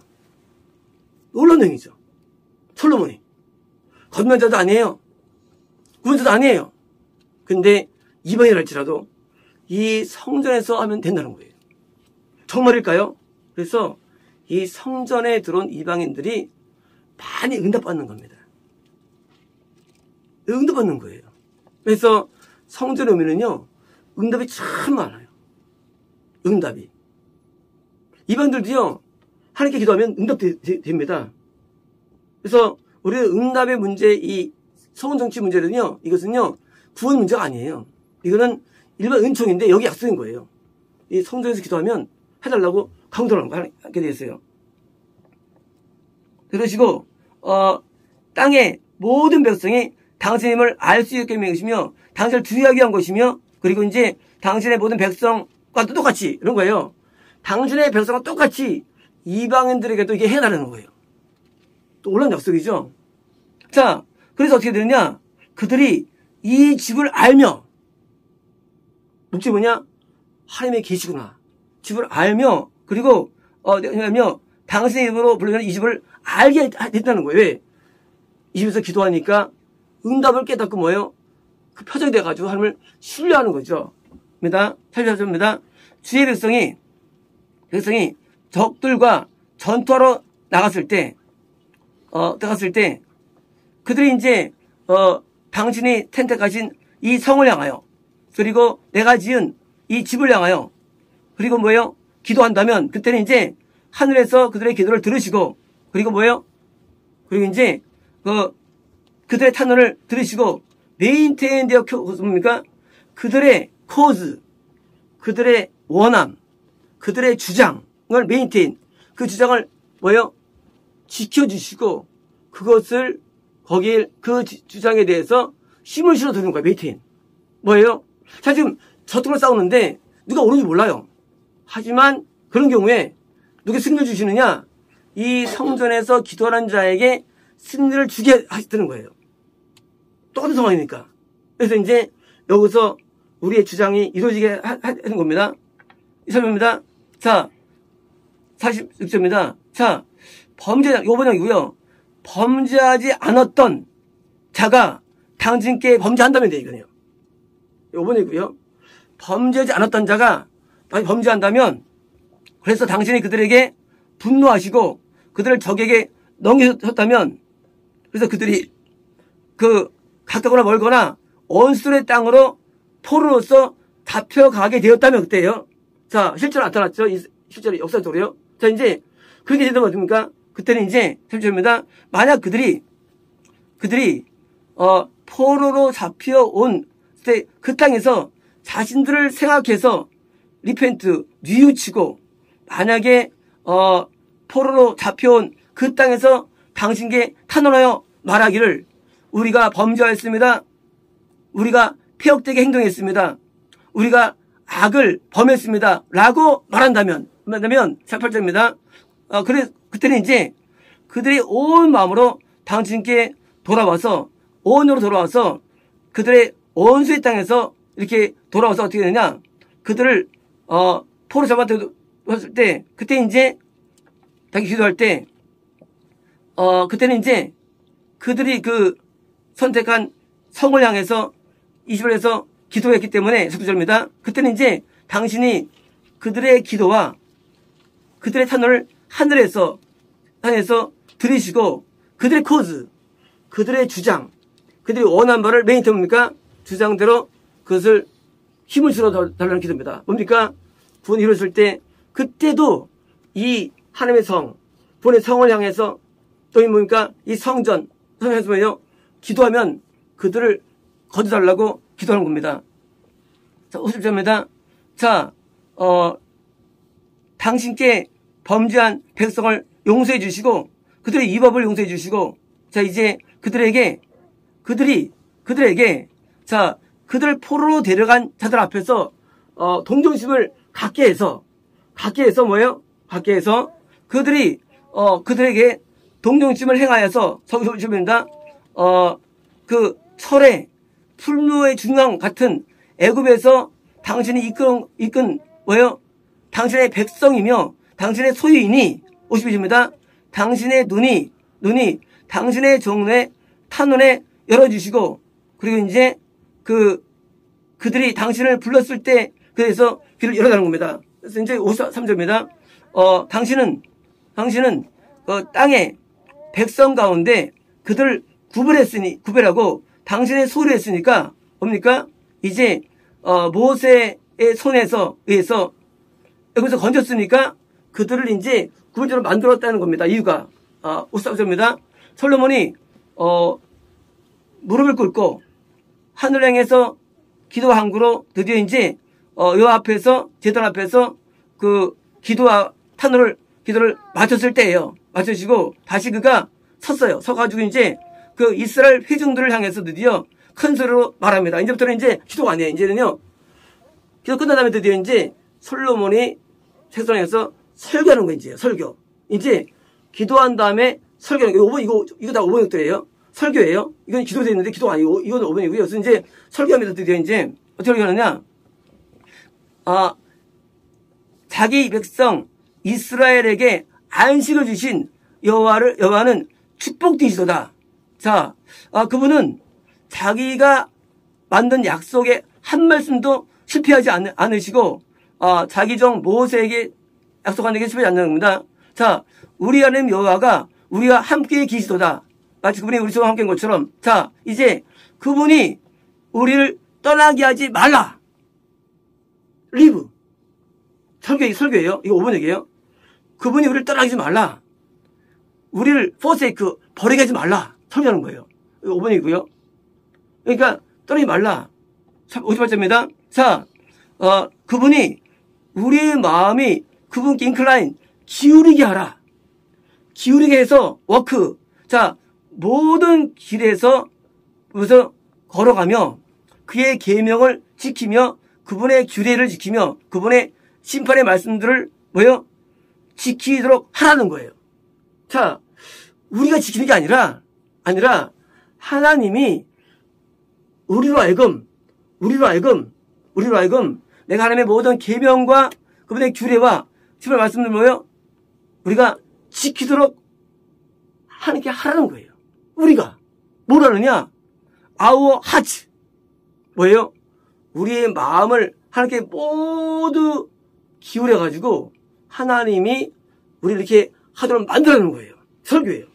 놀라운 행위죠. 솔로몬이. 건면자도 아니에요. 구원자도 아니에요. 근데 이방인이랄지라도 이 성전에서 하면 된다는 거예요. 정말일까요? 그래서 이 성전에 들어온 이방인들이 많이 응답받는 겁니다. 응답받는 거예요. 그래서 성전에 오면은요, 응답이 참 많아요. 응답이. 이방인들도요, 하나님께 기도하면 응답됩니다. 그래서 우리의 응답의 문제, 이 성정치 문제는요, 이것은요, 구원 문제가 아니에요. 이거는 일반 은총인데 여기 약속인 거예요. 이 성전에서 기도하면 해달라고 강도를 하게 되었어요. 그러시고, 땅의 모든 백성이 당신임을 알 수 있게 한 것이며, 당신을 두려워하게 위한 것이며, 그리고 이제 당신의 모든 백성과 똑같이, 이런 거예요. 당신의 백성과 똑같이 이방인들에게도 이게 해달라는 거예요. 또 놀라운 약속이죠. 자, 그래서 어떻게 되느냐? 그들이 이 집을 알며, 목적이 뭐냐? 하나님의 계시구나. 집을 알며, 그리고, 당신의 이름으로 부르면 이 집을 알게 됐다는 거예요. 왜? 이 집에서 기도하니까 응답을 깨닫고 뭐예요? 그 표적이 돼가지고 하나님을 신뢰하는 거죠. 입니다. 살펴줍니다. 주의 백성이 적들과 전투하러 나갔을 때, 그들이 이제, 당신이 텐트가신 이 성을 향하여, 그리고 내가 지은 이 집을 향하여, 그리고 뭐예요? 기도한다면, 그때는 이제 하늘에서 그들의 기도를 들으시고, 그리고 뭐예요? 그리고 이제, 그들의 탄원을 들으시고, 메인테인되어 뭡니까? 그들의 코즈, 그들의 원함, 그들의 주장을 메인테인, 그 주장을 뭐예요? 지켜주시고, 그것을, 그 주장에 대해서 힘을 실어 드리는 거예요, 메인테인. 뭐예요? 자, 지금 저쪽으로 싸우는데, 누가 오는지 몰라요. 하지만, 그런 경우에, 누가 승리를 주시느냐? 이 성전에서 기도하는 자에게 승리를 주게 하시는 거예요. 똑같은 상황이니까. 그래서 이제 여기서 우리의 주장이 이루어지게 하는 겁니다. 이 설명입니다. 자, 46절입니다. 자, 요번형이고요. 범죄하지 않았던 자가 당신께 범죄한다면 돼요, 이거네요. 요번이고요. 범죄하지 않았던 자가 범죄한다면, 그래서 당신이 그들에게 분노하시고 그들을 적에게 넘기셨다면, 그래서 그들이 가깝거나 멀거나 원수의 땅으로 포로로서 잡혀가게 되었다면 그때요. 자, 실제로 나타났죠. 실제로 역사적으로요. 자, 이제 그렇게 되면 어떻습니까? 그때는 이제 실제입니다. 만약 그들이 포로로 잡혀온 그 땅에서 자신들을 생각해서 리펜트 뉘우치고 만약에 포로로 잡혀온 그 땅에서 당신께 탄원하여 말하기를 우리가 범죄하였습니다. 우리가 폐역되게 행동했습니다. 우리가 악을 범했습니다. 라고 말한다면 48절입니다. 그때는 이제 그들이 온 마음으로 당신께 돌아와서 그들의 원수의 땅에서 이렇게 돌아와서 어떻게 되냐? 그들을 포로 잡았을 때 그때 이제 자기 기도할 때 그때는 이제 그들이 그 선택한 성을 향해서 20절에서 기도했기 때문에 19절입니다. 그때는 이제 당신이 그들의 기도와 그들의 탄원을 하늘에서 들으시고 그들의 코즈, 그들의 주장, 그들이 원한 바를 메인트 뭡니까? 주장대로 그것을 힘을 실어 달라는 기도입니다. 뭡니까? 구원이 이루어질 때 그때도 이 하나님의 성, 구원의 성을 향해서 또 뭡니까? 이 성전에서 뭐예요? 기도하면 그들을 거둬달라고 기도하는 겁니다. 자, 50절입니다. 자, 당신께 범죄한 백성을 용서해 주시고 그들의 위법을 용서해 주시고 자, 이제 그들에게 자, 그들 포로로 데려간 자들 앞에서 동정심을 갖게 해서 뭐예요? 갖게 해서 그들에게 동정심을 행하여서 서기서입니다. 그 철의 풀무의 중앙 같은 애굽에서 당신이 이끈 뭐예요? 당신의 백성이며 당신의 소유인이 52절입니다. 당신의 눈이 당신의 정례 탄원에 열어주시고 그리고 이제 그들이 당신을 불렀을 때 그래서 귀를 열어달라는 겁니다. 그래서 이제 53절입니다. 당신은 땅의 백성 가운데 그들을 구별하고 당신의 소리를 했으니까 뭡니까? 이제 모세의 손에서 의해서 여기서 건졌으니까 그들을 이제 구별적으로 만들었다는 겁니다. 이유가 53절입니다. 솔로몬이 무릎을 꿇고 하늘 향해서 기도 항구로 드디어 이제 여호와 앞에서 제단 앞에서 그 기도와 기도를 마쳤을 때예요. 마치시고 다시 그가 섰어요. 서가지고 이제 그 이스라엘 회중들을 향해서 드디어 큰 소리로 말합니다. 이제부터는 이제 기도가 아니에요. 이제는요. 기도 끝난 다음에 드디어 이제 솔로몬이 책상에서 설교하는 거예요. 이제 설교. 이제 기도한 다음에 설교하는 거예요. 이거 다 5번 역도예요. 설교예요. 이건 기도되어 있는데 기도가 아니고 이건 5번이고요. 그래서 이제 설교하면서 드디어 이제 어떻게 하느냐? 자기 백성 이스라엘에게 안식을 주신 여호와는 축복되시도다. 자, 그분은 자기가 만든 약속의 한 말씀도 실패하지 않으시고 자기 종 모세에게 약속한 게 실패하지 않는 겁니다. 자, 우리 하나님 여호와가 우리와 함께 계시도다. 마치 그분이 우리 저와 함께인 것처럼 자, 이제 그분이 우리를 떠나게 하지 말라. 리브. 설교예요. 이거 5번 얘기예요. 그분이 우리를 떠나게 하지 말라. 우리를 forsake, 버리게 하지 말라. 설교하는 거예요. 이거 5번이고요. 그러니까 떠나지 말라. 58절입니다. 자, 그분이 우리의 마음이 그분께 인클라인 기울이게 하라. 기울이게 해서 워크. 자, 모든 길에서 걸어가며 그의 계명을 지키며 그분의 규례를 지키며 그분의 심판의 말씀들을 지키도록 하라는 거예요. 자, 우리가 지키는 게 아니라 하나님이 우리로 하여금 내가 하나님의 모든 계명과 그분의 규례와 심판의 말씀들 우리가 지키도록 하나님께 하라는 거예요. 우리가 뭘 하느냐? Our heart. 뭐예요? 우리의 마음을 하나님께 모두 기울여가지고 하나님이 우리를 이렇게 하도록 만들어내는 거예요. 설교예요.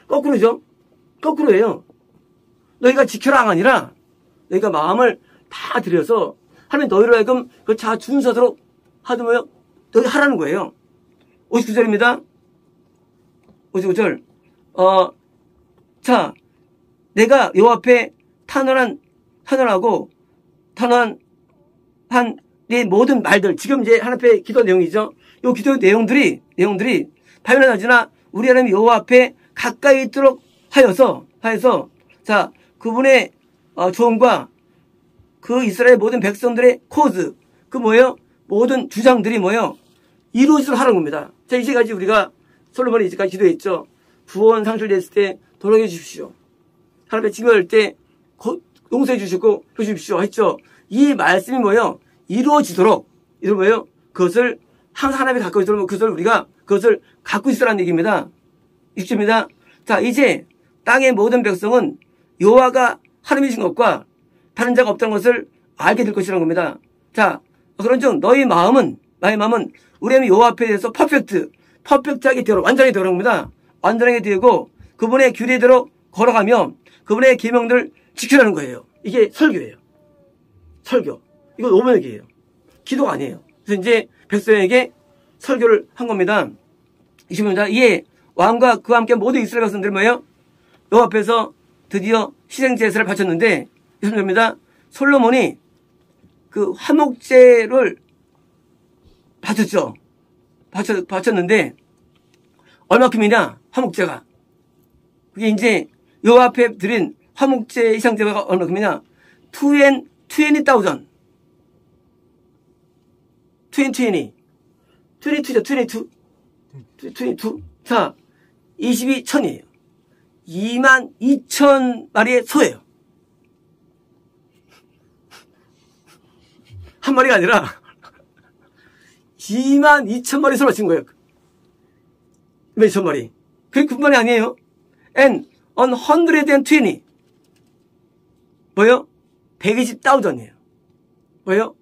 거꾸로죠? 거꾸로예요. 너희가 지켜라가 아니라 너희가 마음을 다 들여서 하나님 너희로 하여금 그걸 다 준서도록 하더며 너희 하라는 거예요. 59절입니다. 59절. 자, 내가 여호와 앞에 탄원하고 탄원한 네 모든 말들, 지금 이제 하나님 앞에 기도 내용이죠. 이 기도 내용들이 당연하지나 우리 하나님 여호와 앞에 가까이 있도록 하여서 자, 그분의 조언과 그 이스라엘 모든 백성들의 코즈, 그 뭐예요? 모든 주장들이 뭐예요? 이루어지도록 하는 겁니다. 자, 이제까지 우리가 솔로몬이 이제까지 기도했죠. 구원 상실됐을 때 돌아게 주십시오. 하나님의 징벌할 때 용서해 주시고 해주십시오 했죠. 이 말씀이 뭐예요? 이루어지도록 이런 뭐예요? 그것을 항상 하나님이 갖고 있도록 그것을 갖고 있으라는 얘기입니다. 6절입니다. 자, 이제 땅의 모든 백성은 여호와가 하나님이신 것과 다른 자가 없다는 것을 알게 될 것이라는 겁니다. 자, 그런즉 너희 마음은 우리 하나님 여호와 앞에 대해서 퍼펙트하게 되도록 완전하게 되도록 합니다. 완전하게 되고 그분의 규례대로 걸어가며 그분의 계명들을 지키라는 거예요. 이게 설교예요. 설교. 이거 노무역이에요. 기도가 아니에요. 그래서 이제 백성에게 설교를 한 겁니다. 20절입니다. 이에 왕과 그와 함께 모든 이스라엘 백성들 뭐예요? 여호와 앞에서 드디어 희생 제사를 바쳤는데 20절입니다. 솔로몬이 그 화목제를 바쳤죠. 바쳤는데 얼마큼이냐? 화목제가. 그게 이제 여호와 앞에 드린 화목제 희생제가 얼마큼이냐? 20,000. 22. 자, 22,000이에요. 22,000마리의 소예요. 한 마리가 아니라 22,000마리 소를 바친 거예요. 몇천 마리. 그게 그뿐만이 아니에요. And 120. 뭐요? 120,000이에요. 뭐요?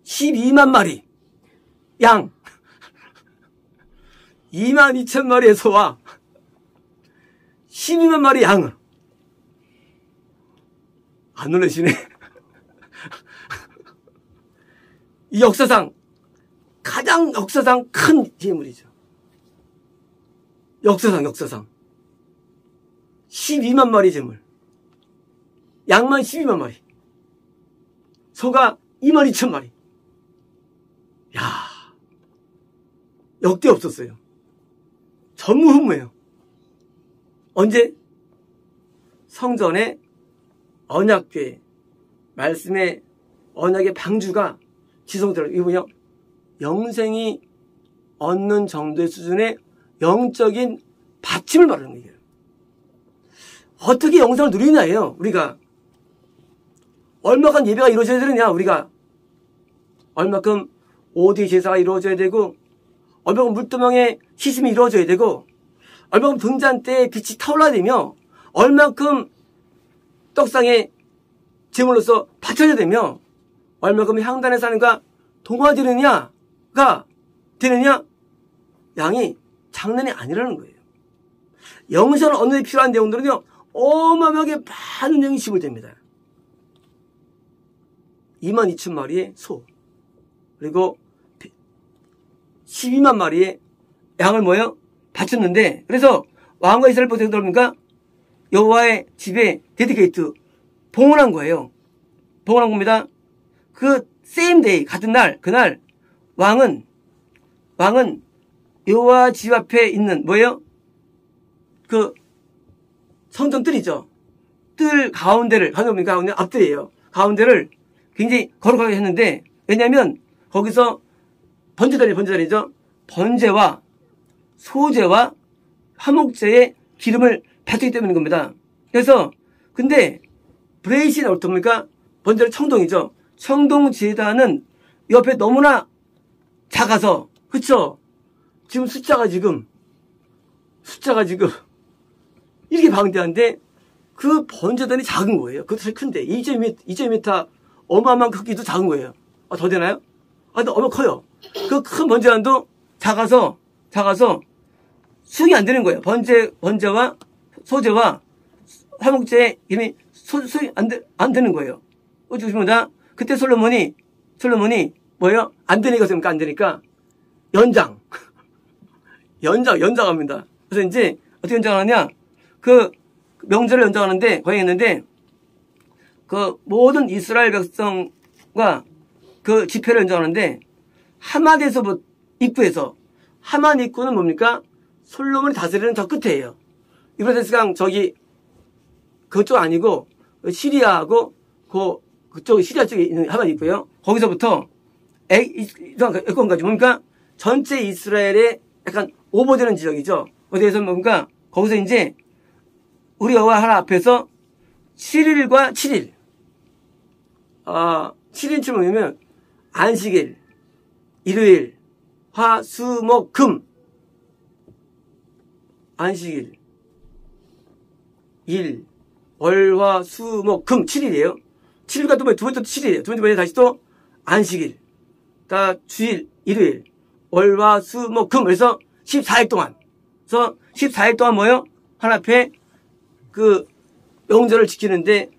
12만 마리. 양. 22,000마리의 소와 12만 마리 양을. 안 놀라시네. 이 가장 역사상 큰 재물이죠. 역사상. 12만 마리 재물. 양만 12만 마리. 소가 22,000마리. 야, 역대 없었어요. 전무후무예요. 언제? 성전의 언약궤, 말씀의 언약의 방주가 지성되는, 이게 뭐냐? 영생이 얻는 정도의 수준의 영적인 받침을 말하는 거예요. 어떻게 영생을 누리냐예요, 우리가. 얼마큼 예배가 이루어져야 되느냐, 우리가. 얼마큼 오디 제사가 이루어져야 되고, 얼마큼 물두멍에 시심이 이루어져야 되고, 얼마큼 등잔 때에 빛이 타올라야 되며, 얼마큼 떡상에 제물로서 바쳐져야 되며, 얼마큼 향단의 사람과 동화되느냐가 되느냐? 양이 장난이 아니라는 거예요. 영생을 얻는 데 필요한 내용들은요, 어마어마하게 많은 내용이 지불됩니다. 22,000마리의 소, 그리고 12만 마리의 양을 뭐예요? 바쳤는데, 그래서 왕과 이스라엘 백성들 보니까 여호와의 집에 데디케이트 봉헌한 거예요. 봉헌한 겁니다. 그 same day, 같은 날, 그날 왕은 여호와 집 앞에 있는 뭐예요? 그 성전 뜰이죠. 뜰 가운데를, 가운데 앞뜰이에요. 가운데를 굉장히 거룩하게 했는데, 왜냐하면 거기서 번제자리죠. 번제와 소제와 화목제의 기름을 바쳤기 때문인 겁니다. 그래서 근데 브레이시는 어떻습니까? 번제는 청동이죠. 청동 제단은 옆에 너무나 작아서, 그쵸? 지금 숫자가 이렇게 방대한데 그 번제단이 작은 거예요. 그것도 제일 큰데 2.2m 어마어마한 크기도 작은 거예요. 아, 더 되나요? 아, 근데 어마 커요. 그 큰 번제단도 작아서 수용이 안 되는 거예요. 번제와 소제와 화목제의 이미 수용이 안 되는 거예요. 어찌 보십니다. 그때 솔로몬이 뭐예요? 안 되니까 습니까? 안 되니까 연장합니다. 그래서 이제 어떻게 연장하느냐? 그 명절을 연장하는데 거기 했는데 그 모든 이스라엘 백성과 그 집회를 연장하는데 하맛에서부터 입구에서, 하맛 입구는 뭡니까? 솔로몬이 다스리는 저 끝에예요. 유브라데스강 저기 그쪽 아니고 시리아하고 그쪽 시리아 쪽에 있는 하반이 있고요. 거기서부터 에콘까지 뭡니까? 전체 이스라엘의 약간 오버되는 지역이죠. 어디에서 뭡니까? 거기서 이제 우리 여호와 하나 앞에서 7일과 7일 7일치 뭐냐면 안식일, 일요일, 화, 수, 목, 금 안식일, 일, 월, 화, 수, 목, 금 7일이에요. 7일과 또 두 번째 또 7일이에요. 두 번째 다시 또 안식일, 다 주일, 일요일, 월, 화, 수, 목, 금 그래서 14일 동안 그래서 14일 동안 뭐요? 하나 앞에 그 명절을 지키는데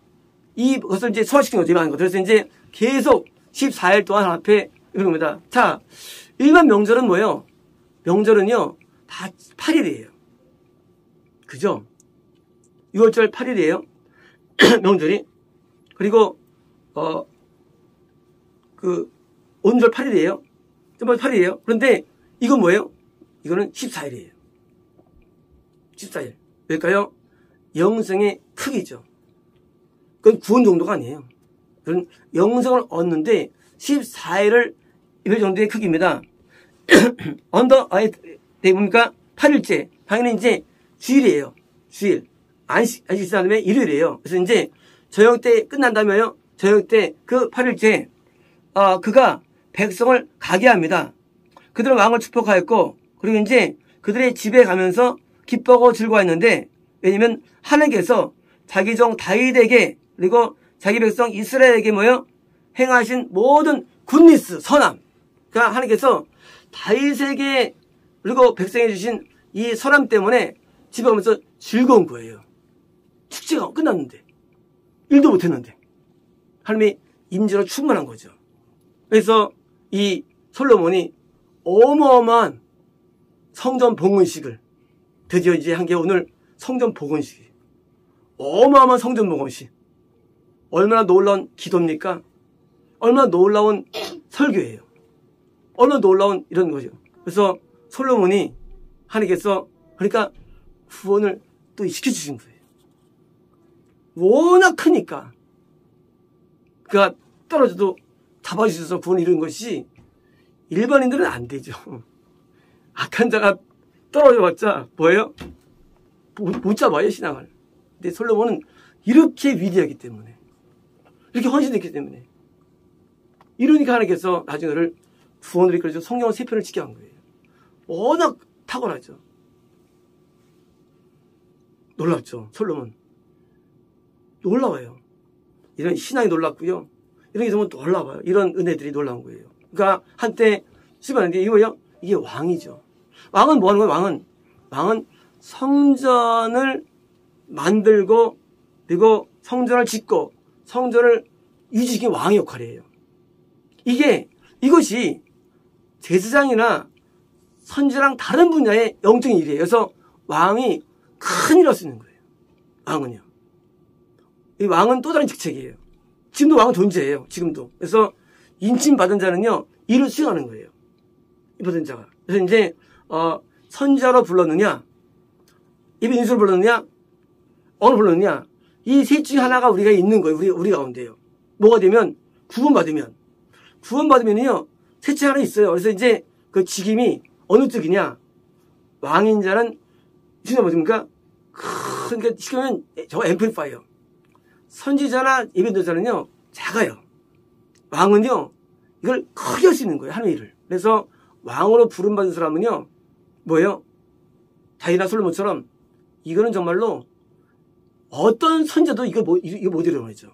이것을 이제 소화시킨 거죠. 이만 거. 그래서 이제 계속 14일 동안 하나 앞에 이런 겁니다. 자, 일반 명절은 뭐예요? 명절은요, 다 8일이에요. 그죠? 6월절 8일이에요. 명절이. 그리고, 온절 8일이에요. 정말 8일이에요. 그런데 이건 뭐예요? 이거는 14일이에요. 14일. 왜일까요? 영성의 크기죠. 그건 구원 정도가 아니에요. 그건 영성을 얻는데 14일을 이별 정도의 크기입니다. 언더 아예 뭡니까? 8일째. 당연히 이제 주일이에요. 주일. 안식 다음에 일요일이에요. 그래서 이제 저녁 때 끝난다면요. 저녁 때 그 8일째 그가 백성을 가게 합니다. 그들은 왕을 축복하였고 그리고 이제 그들의 집에 가면서 기뻐하고 즐거워했는데 왜냐면 하나님께서 자기 종 다윗에게 그리고 자기 백성 이스라엘에게 뭐요? 행하신 모든 굿니스, 선함. 그러니까 하나님께서 다윗에게 그리고 백성에 주신 이 선함 때문에 집에 가면서 즐거운 거예요. 축제가 끝났는데. 일도 못했는데. 하나님의 임재로 충만한 거죠. 그래서 이 솔로몬이 어마어마한 성전 봉헌식을 드디어 이제 한 게 오늘 성전 봉헌식이에요. 어마어마한 성전 봉헌식. 얼마나 놀라운 기도입니까? 얼마나 놀라운 설교예요. 얼마나 놀라운 이런 거죠. 그래서 솔로몬이 하나님께서 그러니까 구원을 또 시켜주신 거예요. 워낙 크니까 그가 떨어져도 잡아주셔서 구원을 이룬 것이 일반인들은 안 되죠. 악한 자가 떨어져봤자 뭐예요? 못 잡아요, 신앙을. 근데 솔로몬은 이렇게 위대하기 때문에 이렇게 헌신했기 때문에 이러니까 하나님께서 나중에 그를 구원을 이끌어서 성경을 3편을 지게 한 거예요. 워낙 탁월하죠. 놀랍죠, 솔로몬. 놀라워요. 이런 신앙이 놀랍고요. 이런 게 정말 놀라워요. 이런 은혜들이 놀라운 거예요. 그러니까 한때 쓰면는데 이거요. 이게 왕이죠. 왕은 뭐 하는 거예요? 왕은 성전을 만들고 그리고 성전을 짓고 성전을 유지시키는 왕의 역할이에요. 이것이 제사장이나 선지랑 다른 분야의 영적인 일이에요. 그래서 왕이 큰 일을 할 수 있는 거예요. 왕은요. 이 왕은 또 다른 직책이에요. 지금도 왕은 존재해요. 지금도. 그래서 인침받은 자는요, 일을 수행하는 거예요. 이 받은 자가. 그래서 이제, 선지자로 불렀느냐, 입에 인수로 불렀느냐, 어느 불렀느냐, 이 셋 중에 하나가 우리가 있는 거예요. 우리 가운데요. 뭐가 되면, 구원받으면요, 셋 중에 하나 있어요. 그래서 이제 그 직임이 어느 쪽이냐, 왕인 자는, 무슨 뭐입니까? 그러니까 시키면 저거 앰플리파이어. 선지자나 예배도자는요, 작아요. 왕은요, 이걸 크게 할 수 있는 거예요, 하나님의 일을. 그래서 왕으로 부름받은 사람은요, 뭐예요? 다윗이나 솔로몬처럼 이거는 정말로 어떤 선지자도 이거 못 이뤄내죠.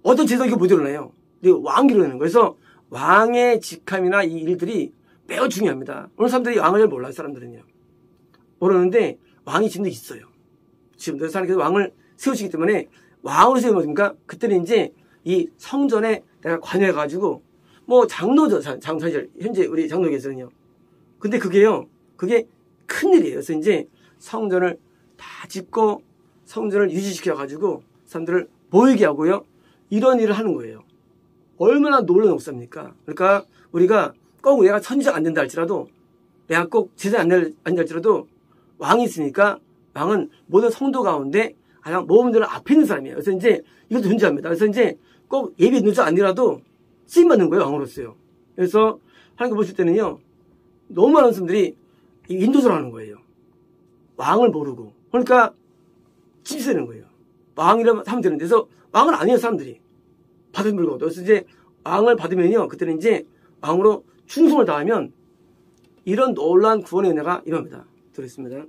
어떤 제도 이거 못 이뤄내요. 왕이 이뤄내는 거예요. 그래서 왕의 직함이나 이 일들이 매우 중요합니다. 오늘 사람들이 왕을 잘 몰라요, 사람들은요. 모르는데 왕이 지금도 있어요. 지금도 하나님께서 왕을 세우시기 때문에 왕으로 세우면 뭡니까? 그때는 이제 이 성전에 내가 관여해가지고 뭐 장로죠. 사실 현재 우리 장로께서는요. 근데 그게 큰일이에요. 그래서 이제 성전을 다 짓고 성전을 유지시켜가지고 사람들을 모이게 하고요. 이런 일을 하는 거예요. 얼마나 놀라운 역사입니까? 그러니까 우리가 꼭 내가 선지자가 안 된다 할지라도 내가 꼭 제사 안 된다 할지라도 왕이 있으니까 왕은 모든 성도 가운데 가장 모범들은 앞에 있는 사람이에요. 그래서 이제 이것도 존재합니다. 그래서 이제 꼭 예비 인도자 아니라도 쓰임받는 거예요, 왕으로서요. 그래서 하나님께 보실 때는요, 너무 많은 사람들이 인도자를 하는 거예요. 왕을 모르고. 그러니까 찝쓰는 거예요. 왕이라면 하면 되는데, 그래서 왕은 아니에요, 사람들이. 받은 물건. 그래서 이제 왕을 받으면요, 그때는 이제 왕으로 충성을 다하면 이런 놀라운 구원의 은혜가 일어납니다. 드리겠습니다.